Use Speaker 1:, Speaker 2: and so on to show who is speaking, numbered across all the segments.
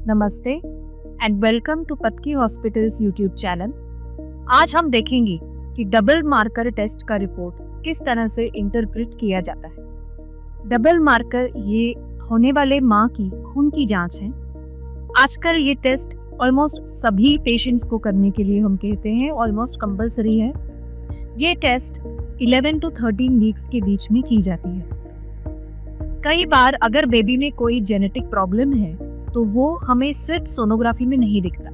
Speaker 1: नमस्ते and welcome to Patki hospitals YouTube channel. आज हम देखेंगे कि डबल मार्कर टेस्ट का रिपोर्ट किस तरह से इंटरप्रेट किया जाता है। डबल मार्कर ये होने वाले माँ की खून की जांच है। आजकल ये टेस्ट ऑलमोस्ट सभी पेशेंट्स को करने के लिए हम कहते हैं ऑलमोस्ट कंपलसरी है। ये टेस्ट 11 to 13 वीक्स के बीच में की जाती है। कई बार अगर बेबी में कोई जेनेटिक प्रॉब्लम है तो वो हमें सिर्फ सोनोग्राफी में नहीं दिखता,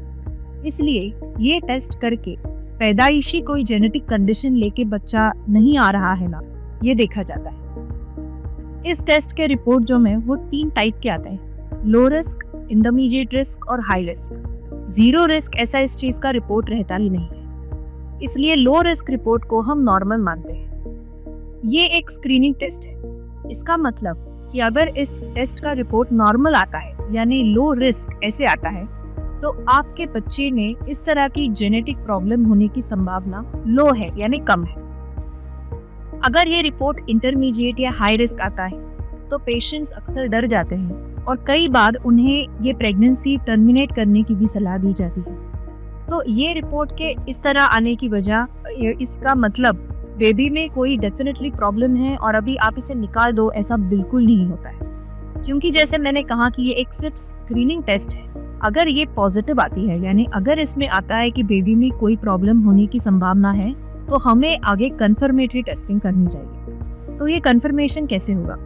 Speaker 1: इसलिए ये टेस्ट करके पैदाइशी कोई जेनेटिक कंडीशन लेके बच्चा नहीं आ रहा है ना, ये देखा जाता है। इस टेस्ट के रिपोर्ट जो है वो 3 टाइप के आते हैं, लो रिस्क, इंटरमीडिएट रिस्क और हाई रिस्क। 0 रिस्क ऐसा इस चीज का रिपोर्ट रहता ही नहीं है, इसलिए लो रिस्क रिपोर्ट को हम नॉर्मल मानते हैं। ये एक स्क्रीनिंग टेस्ट है। इसका मतलब कि अगर इस टेस्ट का रिपोर्ट नॉर्मल आता है यानी लो रिस्क ऐसे आता है तो आपके बच्चे में इस तरह की जेनेटिक प्रॉब्लम होने की संभावना लो है यानी कम है। अगर ये रिपोर्ट इंटरमीडिएट या हाई रिस्क आता है तो पेशेंट्स अक्सर डर जाते हैं और कई बार उन्हें ये प्रेगनेंसी टर्मिनेट करने की भी सलाह दी जाती है। तो ये रिपोर्ट के इस तरह आने की वजह, इसका मतलब बेबी में कोई डेफिनेटली प्रॉब्लम है और अभी आप इसे निकाल दो, ऐसा बिल्कुल नहीं होता है। क्योंकि जैसे मैंने कहा कि ये एक सिर्फ स्क्रीनिंग टेस्ट है। अगर ये पॉजिटिव आती है यानी अगर इसमें आता है कि बेबी में कोई प्रॉब्लम होने की संभावना है तो हमें आगे कंफर्मेटरी टेस्टिंग करनी चाहिए। तो ये कंफर्मेशन कैसे होगा?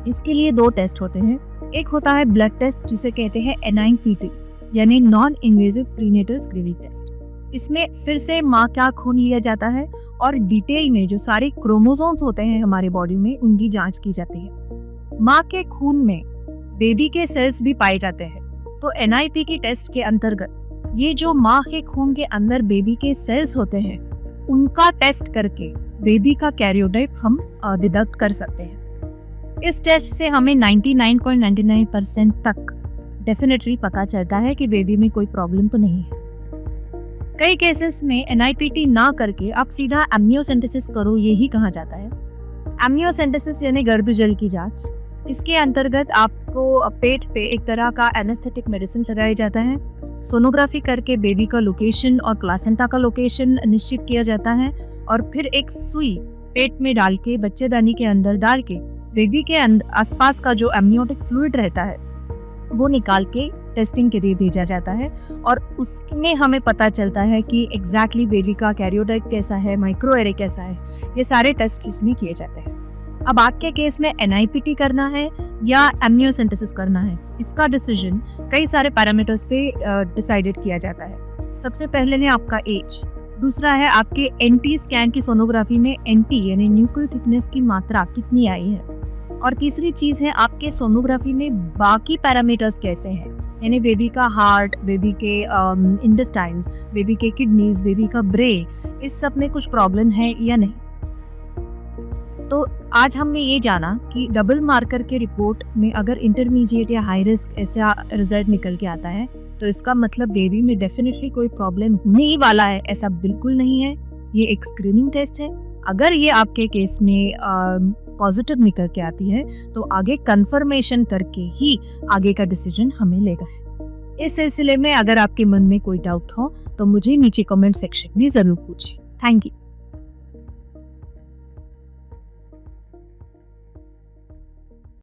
Speaker 1: इसके लिए 2 टेस्ट होते हैं। एक होता है ब्लड टेस्ट जिसे कहते हैं NIPT यानी non invasive prenatal screening test. इसमें फिर से माँ का खून लिया जाता है और डिटेल में जो सारे क्रोमोसोम्स होते हैं हमारे बॉडी में उनकी जांच की जाती है। माँ के खून में बेबी के सेल्स भी पाए जाते हैं। तो NIPT टेस्ट के अंतर्गत ये जो माँ के खून के अंदर बेबी के सेल्स होते हैं उनका टेस्ट करके बेबी का कैरियोटाइप हम डिडक्ट कर सकते हैं। इस टेस्ट से हमें 99.99% तक डेफिनेटली पता चलता है कि बेबी में कोई प्रॉब्लम तो नहीं है। कई केसेस में NIPT ना करके आप सीधा एम्नियोसेंटेसिस करो, यही कहा जाता है। एम्नियोसेंटेसिस यानी गर्भजल की जांच। इसके अंतर्गत आपको पेट पे एक तरह का एनेस्थेटिक मेडिसिन लगाया जाता है। सोनोग्राफी करके बेबी का लोकेशन और प्लासेंटा का लोकेशन निश्चित किया जाता है और फिर एक सुई पेट में डाल के बच्चेदानी के अंदर डाल के बेबी के आसपास का जो एमनियोटिक फ्लूइड रहता है वो निकाल के टेस्टिंग के लिए भेजा जाता है और उसमें हमें पता चलता है कि एग्जैक्टली बेबी का कैरियोटाइप कैसा है, माइक्रो एरे कैसा है। ये सारे टेस्ट इसमें किए जाते हैं। अब आपके केस में NIPT करना है या एम्नियोसेंटेसिस करना है, इसका डिसीजन कई सारे पैरामीटर्स पे डिसाइडेड किया जाता है। सबसे पहले है आपका एज, दूसरा है आपके NT स्कैन की सोनोग्राफी में NT यानी न्यूक्लियर थिकनेस की मात्रा कितनी आई है, और तीसरी चीज़ है आपके सोनोग्राफी में बाकी पैरामीटर्स कैसे हैं, यानी बेबी का हार्ट, बेबी के इंटेस्टाइन्स, बेबी के किडनीज, बेबी का ब्रेन, इस सब में कुछ प्रॉब्लम है या नहीं। तो आज हमने ये जाना कि डबल मार्कर के रिपोर्ट में अगर इंटरमीडिएट या हाई रिस्क ऐसा रिजल्ट निकल के आता है तो इसका मतलब बेबी में डेफिनेटली कोई प्रॉब्लम होने ही वाला है, ऐसा बिल्कुल नहीं है। ये एक स्क्रीनिंग टेस्ट है। अगर ये आपके केस में पॉजिटिव निकल के आती है तो आगे कंफर्मेशन करके ही आगे का डिसीजन हमें लेगा है। इस सिलसिले में अगर आपके मन में कोई डाउट हो तो मुझे नीचे कमेंट सेक्शन में ज़रूर पूछिए। Thank you.